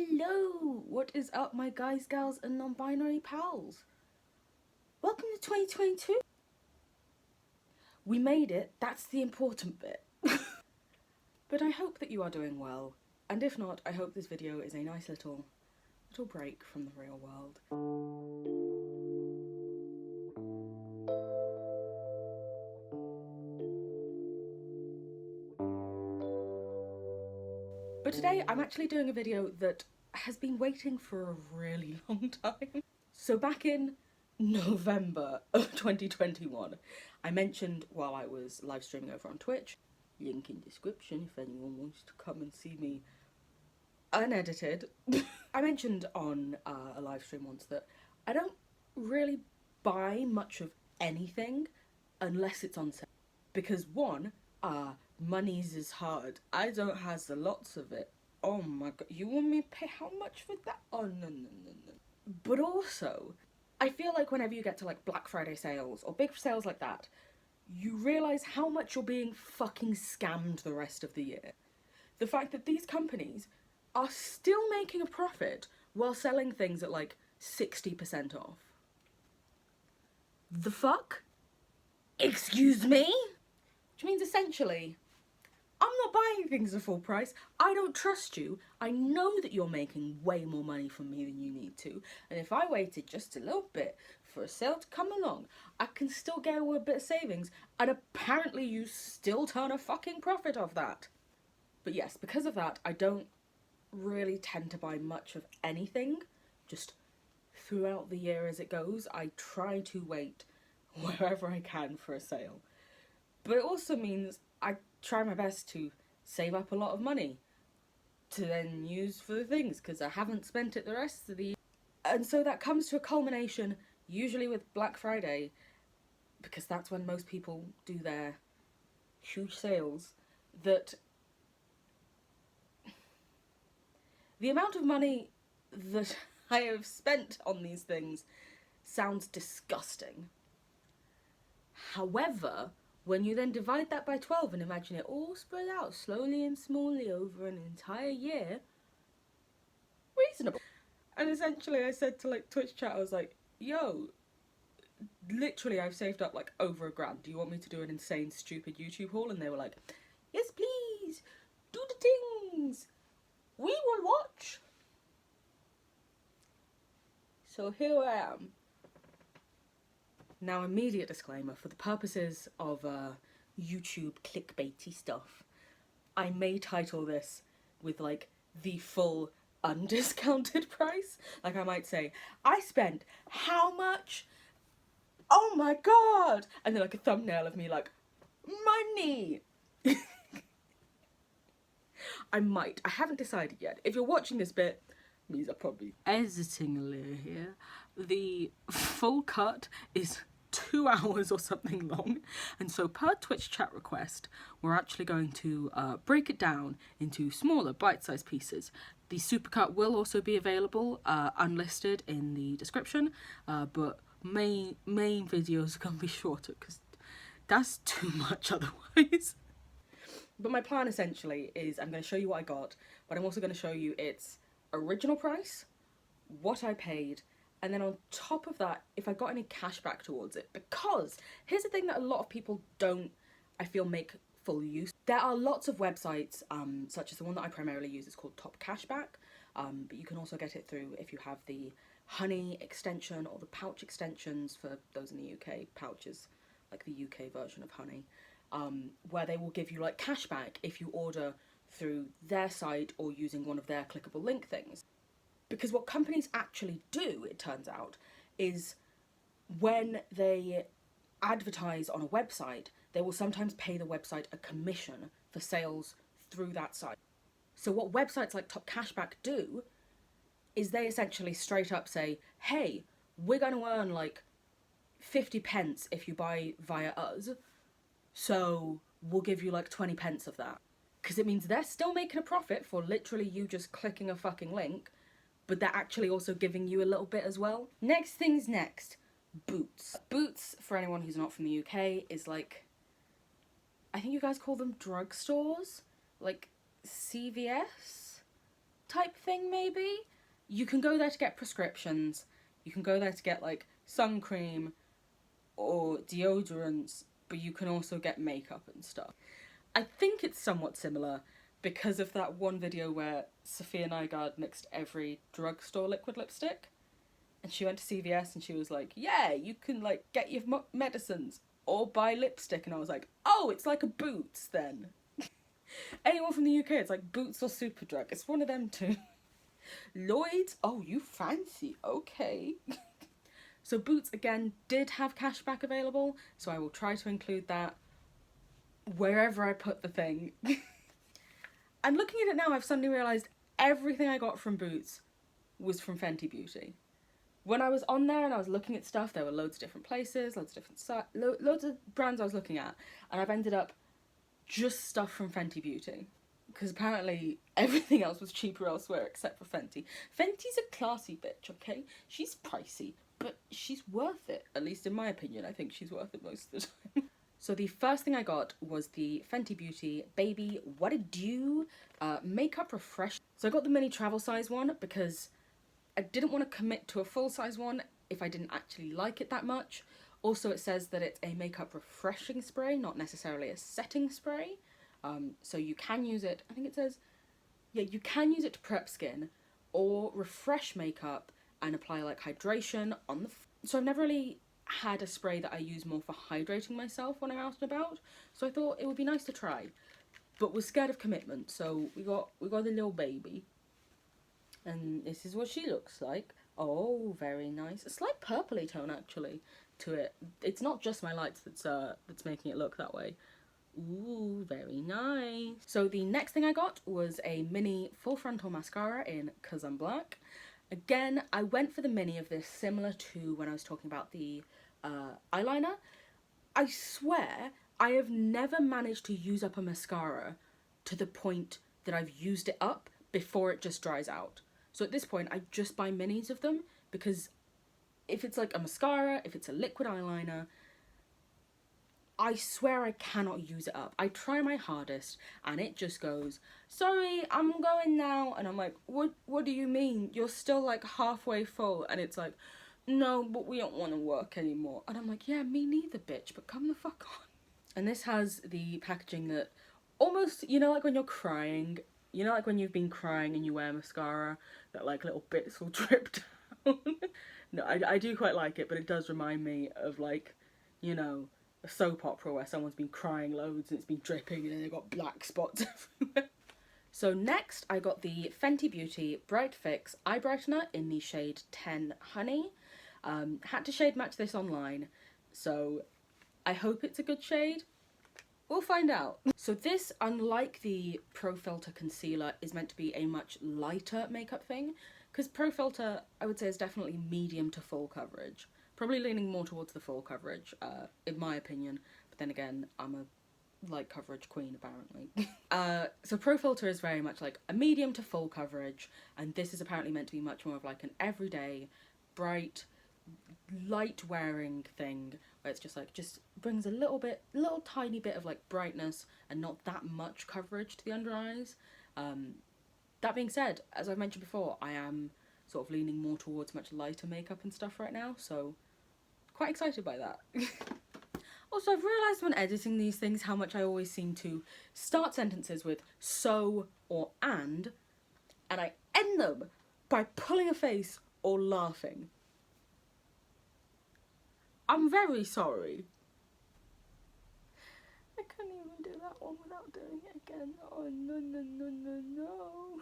Hello! What is up, my guys, gals, and non-binary pals? Welcome to 2022. We made it, that's the important bit. But I hope that you are doing well, and if not, I hope this video is a nice little break from the real world. But today, I'm actually doing a video that has been waiting for a really long time. So back in November of 2021, I mentioned while I was live streaming over on Twitch, link in description if anyone wants to come and see me unedited. I mentioned on a live stream once that I don't really buy much of anything unless it's on sale. Because one, money's is hard. I don't has a lots of it. Oh my god, you want me to pay how much for that? Oh no. But also, I feel like whenever you get to like Black Friday sales or big sales like that, you realise how much you're being fucking scammed the rest of the year. The fact that these companies are still making a profit while selling things at like 60% off. The fuck? Excuse me? Which means essentially, I'm not buying things at full price. I don't trust you. I know that you're making way more money from me than you need to. And if I waited just a little bit for a sale to come along, I can still get a bit of savings. And apparently you still turn a fucking profit off that. But yes, because of that, I don't really tend to buy much of anything. Just throughout the year as it goes, I try to wait wherever I can for a sale. But it also means I try my best to save up a lot of money to then use for the things, because I haven't spent it the rest of the year. And so that comes to a culmination, usually with Black Friday, because that's when most people do their huge sales, that the amount of money that I have spent on these things sounds disgusting. However, when you then divide that by 12 and imagine it all spread out slowly and smallly over an entire year, reasonable. And essentially I said to like Twitch chat, I was like, yo, literally I've saved up like over $1,000. Do you want me to do an insane stupid YouTube haul? And they were like, yes please, do the things. We will watch. So here I am. Now, immediate disclaimer, for the purposes of YouTube clickbaity stuff, I may title this with like the full undiscounted price. Like I might say, I spent how much? Oh my god! And then like a thumbnail of me like, money! I might. I haven't decided yet. If you're watching this bit, means I'm probably editing a little here. The full cut is 2 hours or something long, and so per Twitch chat request, we're actually going to break it down into smaller bite-sized pieces. The supercut will also be available unlisted in the description, but main videos are going to be shorter because that's too much otherwise. But my plan essentially is I'm going to show you what I got, but I'm also going to show you its original price, what I paid, and then on top of that, if I got any cash back towards it. Because here's the thing that a lot of people don't, I feel, make full use. There are lots of websites, such as the one that I primarily use is called Top Cashback, but you can also get it through if you have the Honey extension or the Pouch extensions. For those in the UK, Pouch is like the UK version of Honey. Where they will give you like cashback if you order through their site or using one of their clickable link things. Because what companies actually do, it turns out, is when they advertise on a website, they will sometimes pay the website a commission for sales through that site. So what websites like Top Cashback do is they essentially straight up say, hey, we're going to earn like 50 pence if you buy via us. So we'll give you like 20 pence of that. Because it means they're still making a profit for literally you just clicking a fucking link, but they're actually also giving you a little bit as well. Next thing's next. Boots. Boots, for anyone who's not from the UK, is like, I think you guys call them drugstores? Like CVS? type thing maybe. You can go there to get prescriptions. You can go there to get like sun cream or deodorants, but you can also get makeup and stuff. I think it's somewhat similar because of that one video where Sophia Nygaard mixed every drugstore liquid lipstick. And she went to CVS and she was like, yeah, you can like get your medicines or buy lipstick. And I was like, oh, it's like a Boots then. Anyone from the UK, it's like Boots or Superdrug. It's one of them two. Lloyd's? Oh, you fancy. Okay. So Boots, again, did have cashback available. So I will try to include that wherever I put the thing. And looking at it now, I've suddenly realised everything I got from Boots was from Fenty Beauty. When I was on there and I was looking at stuff, there were loads of different places, loads of different loads of brands I was looking at, and I've ended up just stuff from Fenty Beauty. Because apparently everything else was cheaper elsewhere except for Fenty. Fenty's a classy bitch, okay? She's pricey, but she's worth it. At least in my opinion, I think she's worth it most of the time. So the first thing I got was the Fenty Beauty Baby What It Do Makeup Refresh. So I got the mini travel size one because I didn't want to commit to a full size one if I didn't actually like it that much. Also, it says that it's a makeup refreshing spray, not necessarily a setting spray. So you can use it, I think it says, yeah, you can use it to prep skin or refresh makeup and apply like hydration on the... So I've never really had a spray that I use more for hydrating myself when I'm out and about. So I thought it would be nice to try, but was scared of commitment. So we got the little baby. And this is what she looks like. Oh, very nice. A slight purpley tone actually to it. It's not just my lights that's making it look that way. Ooh, very nice. So the next thing I got was a mini full frontal mascara in 'Cause I'm Black. Again, I went for the mini of this, similar to when I was talking about the eyeliner. I swear I have never managed to use up a mascara to the point that I've used it up before it just dries out. So at this point, I just buy minis of them because if it's like a mascara, if it's a liquid eyeliner, I swear I cannot use it up. I try my hardest and it just goes, sorry, I'm going now. And I'm like, what do you mean? You're still like halfway full. And it's like, no, but we don't want to work anymore. And I'm like, yeah, me neither, bitch, but come the fuck on. And this has the packaging that almost, you know, like when you're crying, you know, like when you've been crying and you wear mascara, that like little bits will drip down. No, I do quite like it, but it does remind me of like, you know, a soap opera where someone's been crying loads and it's been dripping and then they've got black spots everywhere. So next I got the Fenty Beauty Bright Fix Eye Brightener in the shade 10 Honey. Had to shade match this online, so I hope it's a good shade. We'll find out. So this, unlike the Pro Filter concealer, is meant to be a much lighter makeup thing, because Pro Filter, I would say, is definitely medium to full coverage. Probably leaning more towards the full coverage, in my opinion. But then again, I'm a light coverage queen, apparently. So Pro Filter is very much like a medium to full coverage, and this is apparently meant to be much more of like an everyday, bright, light wearing thing, where it's just like, just brings a little tiny bit of like brightness and not that much coverage to the under eyes. That being said, as I've mentioned before, I am sort of leaning more towards much lighter makeup and stuff right now, so quite excited by that. Also, I've realised when editing these things how much I always seem to start sentences with so or and I end them by pulling a face or laughing. I'm very sorry. I can't even do that one without doing it again. Oh, no.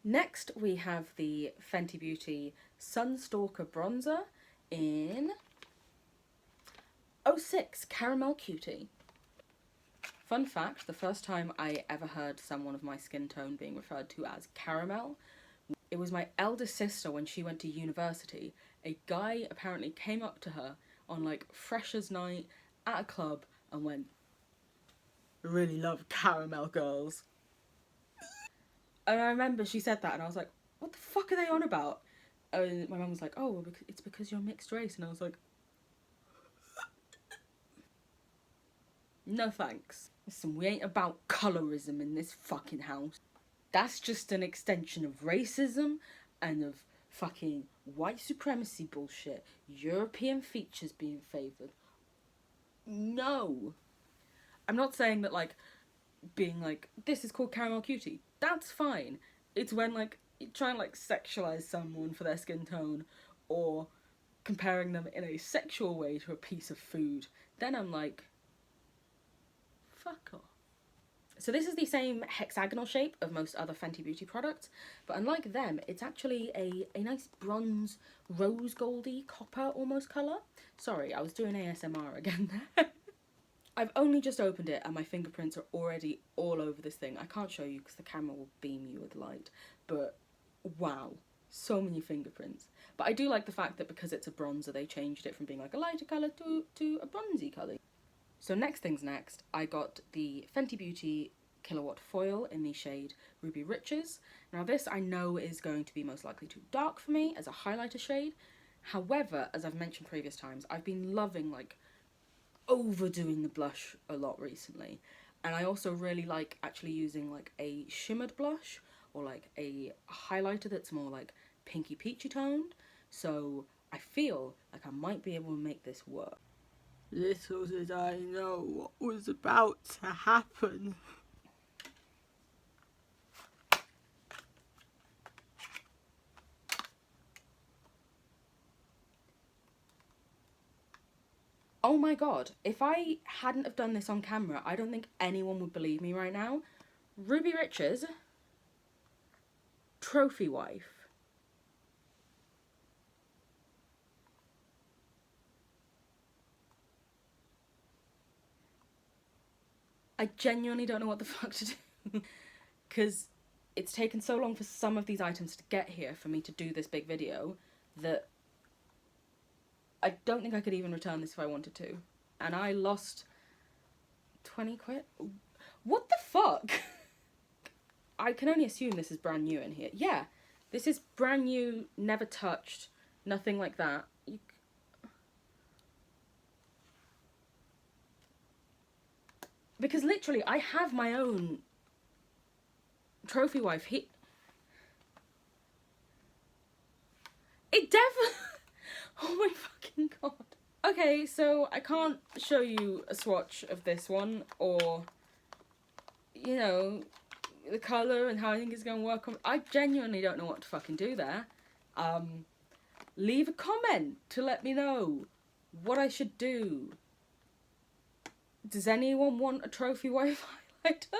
Next, we have the Fenty Beauty Stalker Bronzer in 06 Caramel Cutie. Fun fact, the first time I ever heard someone of my skin tone being referred to as caramel, it was my eldest sister when she went to university. A guy apparently came up to her on like freshers night at a club and went, I really love caramel girls. And I remember she said that and I was like, what the fuck are they on about? And my mum was like, oh, it's because you're mixed race. And I was like, no thanks. Listen, we ain't about colorism in this fucking house. That's just an extension of racism and of fucking white supremacy bullshit. European features being favoured. No. I'm not saying that, like, being like, this is called caramel cutie. That's fine. It's when, like, you try and, like, sexualise someone for their skin tone, or comparing them in a sexual way to a piece of food. Then I'm like, fuck off. So this is the same hexagonal shape of most other Fenty Beauty products, but unlike them, it's actually a nice bronze, rose goldy, copper almost colour. Sorry, I was doing ASMR again there. I've only just opened it and my fingerprints are already all over this thing. I can't show you because the camera will beam you with light, but wow, so many fingerprints. But I do like the fact that because it's a bronzer, they changed it from being like a lighter colour to a bronzy colour. So next things next, I got the Fenty Beauty Kilowatt Foil in the shade Ruby Riches. Now this I know is going to be most likely too dark for me as a highlighter shade. However, as I've mentioned previous times, I've been loving, like, overdoing the blush a lot recently. And I also really like actually using, like, a shimmered blush or, like, a highlighter that's more, like, pinky peachy toned. So I feel like I might be able to make this work. Little did I know what was about to happen. Oh my god, if I hadn't have done this on camera, I don't think anyone would believe me right now. Ruby Riches, Trophy Wife. I genuinely don't know what the fuck to do. Because it's taken so long for some of these items to get here for me to do this big video that I don't think I could even return this if I wanted to. And I lost 20 quid? What the fuck? I can only assume this is brand new in here. Yeah, this is brand new, never touched, nothing like that. Because literally, I have my own Trophy Wife. It definitely... Oh my fucking god. Okay, so I can't show you a swatch of this one, or, you know, the colour and how I think it's going to work on... I genuinely don't know what to fucking do there. Leave a comment to let me know what I should do. Does anyone want a Trophy Wife highlighter?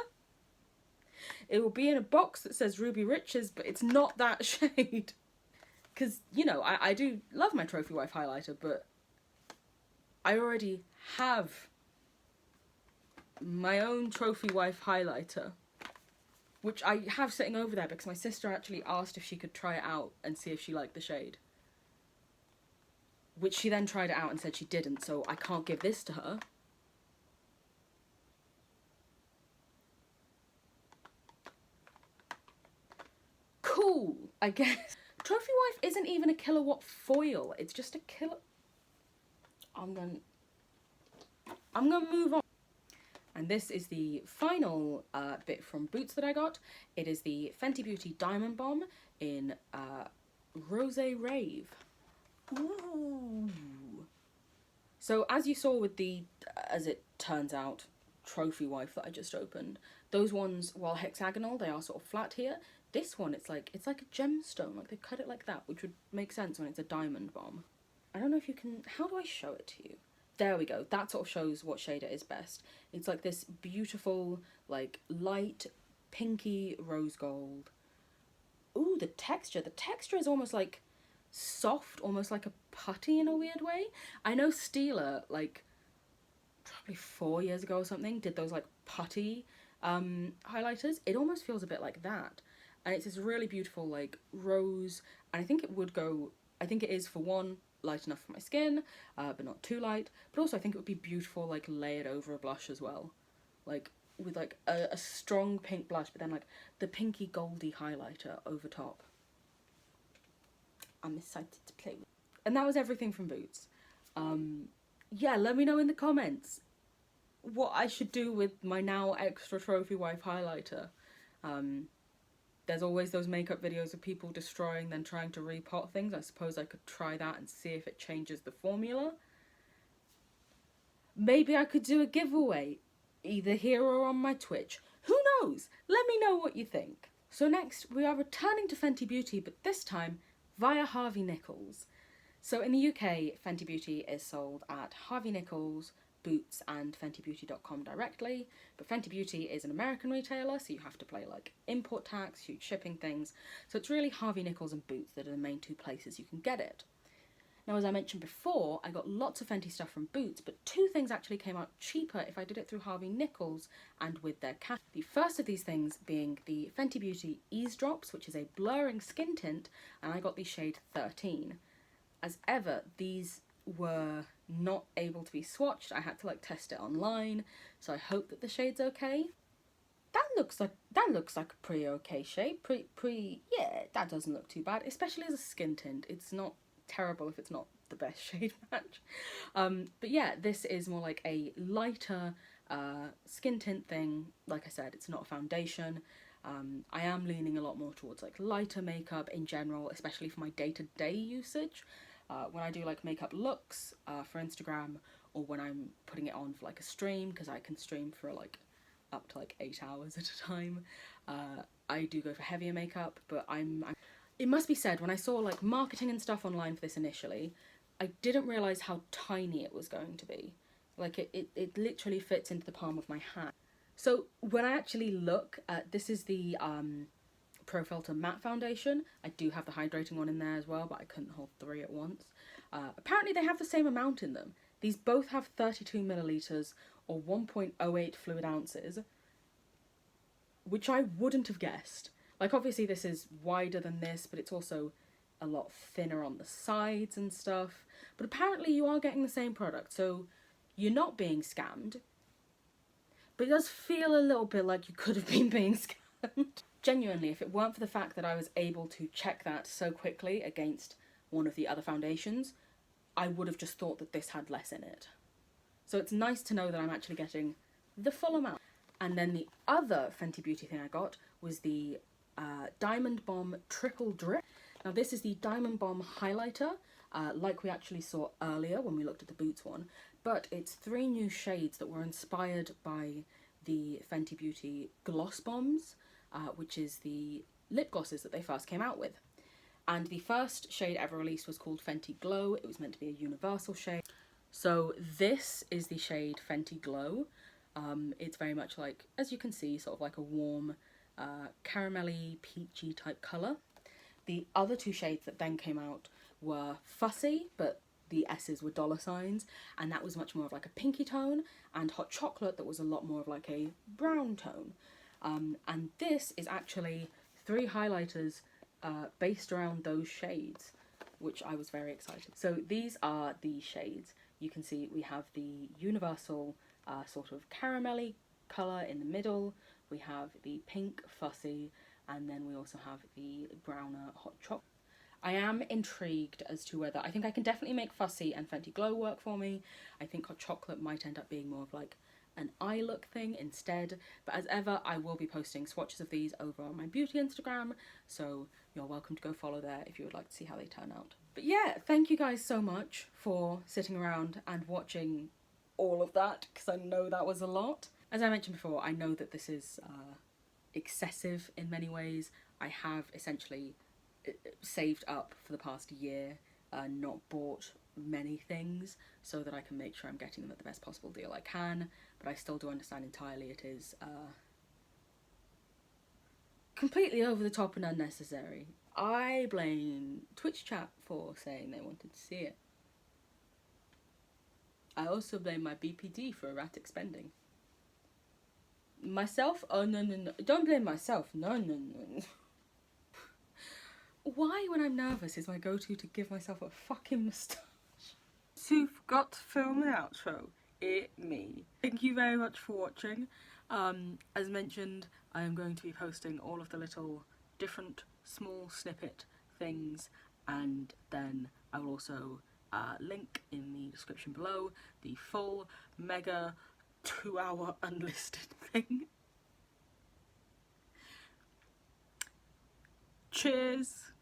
It will be in a box that says Ruby Riches, but it's not that shade. Because, you know, I do love my Trophy Wife highlighter, but I already have my own Trophy Wife highlighter, which I have sitting over there because my sister actually asked if she could try it out and see if she liked the shade. Which she then tried it out and said she didn't, so I can't give this to her. Cool, I guess. Trophy Wife isn't even a kilowatt foil, it's just a I'm gonna move on. And this is the final bit from Boots that I got. It is the Fenty Beauty Diamond Bomb in Rosé Rave. Ooh. So as you saw with the, as it turns out, Trophy Wife that I just opened, those ones, while hexagonal, they are sort of flat here. This one, it's like a gemstone, like they cut it like that, which would make sense when it's a diamond bomb. I don't know if you can, how do I show it to you? There we go, that sort of shows what shade it is best. It's like this beautiful, like, light, pinky rose gold. Ooh, the texture is almost like soft, almost like a putty in a weird way. I know Stila, like, probably 4 years ago or something, did those, like, putty highlighters. It almost feels a bit like that. And it's this really beautiful, like, rose, and I think it is, for one, light enough for my skin, but not too light, but also I think it would be beautiful, like, layered over a blush as well. Like, with, like, a strong pink blush, but then, like, the pinky goldy highlighter over top. I'm excited to play with. And that was everything from Boots. Yeah, let me know in the comments what I should do with my now extra Trophy Wife highlighter. There's always those makeup videos of people destroying, then trying to repot things. I suppose I could try that and see if it changes the formula. Maybe I could do a giveaway, either here or on my Twitch. Who knows? Let me know what you think. So next, we are returning to Fenty Beauty, but this time via Harvey Nichols. So in the UK, Fenty Beauty is sold at Harvey Nichols, Boots and fentybeauty.com directly, but Fenty Beauty is an American retailer, so you have to pay like import tax, huge shipping things, so it's really Harvey Nichols and Boots that are the main two places you can get it. Now, as I mentioned before, I got lots of Fenty stuff from Boots, but two things actually came out cheaper if I did it through Harvey Nichols and with their cat. The first of these things being the Fenty Beauty Eavesdrops, which is a blurring skin tint, and I got the shade 13. As ever, these were not able to be swatched. I had to like test it online, so I hope that the shade's okay. That looks like a pretty okay shade. Yeah, that doesn't look too bad, especially as a skin tint. It's not terrible if it's not the best shade match. But yeah, this is more like a lighter skin tint thing. Like I said, it's not a foundation. I am leaning a lot more towards like lighter makeup in general, especially for my day-to-day usage. When I do like makeup looks for Instagram, or when I'm putting it on for like a stream, because I can stream for like up to like 8 hours at a time, I do go for heavier makeup. But it must be said, when I saw like marketing and stuff online for this initially, I didn't realise how tiny it was going to be. Like it literally fits into the palm of my hand. So when I actually look at, this is the Pro Filter Matte Foundation. I do have the hydrating one in there as well, but I couldn't hold 3 at once. Apparently they have the same amount in them. These both have 32 millilitres or 1.08 fluid ounces, which I wouldn't have guessed. Like obviously this is wider than this, but it's also a lot thinner on the sides and stuff. But apparently you are getting the same product, so you're not being scammed. But it does feel a little bit like you could have been being scammed. Genuinely, if it weren't for the fact that I was able to check that so quickly against one of the other foundations, I would have just thought that this had less in it. So it's nice to know that I'm actually getting the full amount. And then the other Fenty Beauty thing I got was the Diamond Bomb Triple Drip. Now this is the Diamond Bomb highlighter, like we actually saw earlier when we looked at the Boots one, but it's 3 new shades that were inspired by the Fenty Beauty Gloss Bombs, which is the lip glosses that they first came out with. And the first shade ever released was called Fenty Glow. It was meant to be a universal shade. So this is the shade Fenty Glow. It's very much like, as you can see, sort of like a warm, caramelly, peachy type colour. The other 2 shades that then came out were Fussy, but the S's were $signs, and that was much more of like a pinky tone, and Hot Chocolate, that was a lot more of like a brown tone. And this is actually 3 highlighters based around those shades, which I was very excited. So these are the shades. You can see we have the universal sort of caramelly colour in the middle, we have the pink Fussy, and then we also have the browner Hot Chocolate. I am intrigued as to whether, I think I can definitely make Fussy and Fenty Glow work for me. I think Hot Chocolate might end up being more of like an eye look thing instead, but as ever I will be posting swatches of these over on my beauty Instagram, so you're welcome to go follow there if you would like to see how they turn out. But yeah, thank you guys so much for sitting around and watching all of that, because I know that was a lot. As I mentioned before, I know that this is excessive in many ways. I have essentially saved up for the past year, not bought many things, so that I can make sure I'm getting them at the best possible deal I can, but I still do understand entirely it is completely over the top and unnecessary. I blame Twitch chat for saying they wanted to see it. I also blame my BPD for erratic spending. Myself? Oh no, don't blame myself, no. Why, when I'm nervous, is my go-to to give myself a fucking moustache? So you forgot to film an outro. It me. Thank you very much for watching. As mentioned, I am going to be posting all of the little different small snippet things, and then I will also link in the description below the full mega 2-hour unlisted thing. Cheers.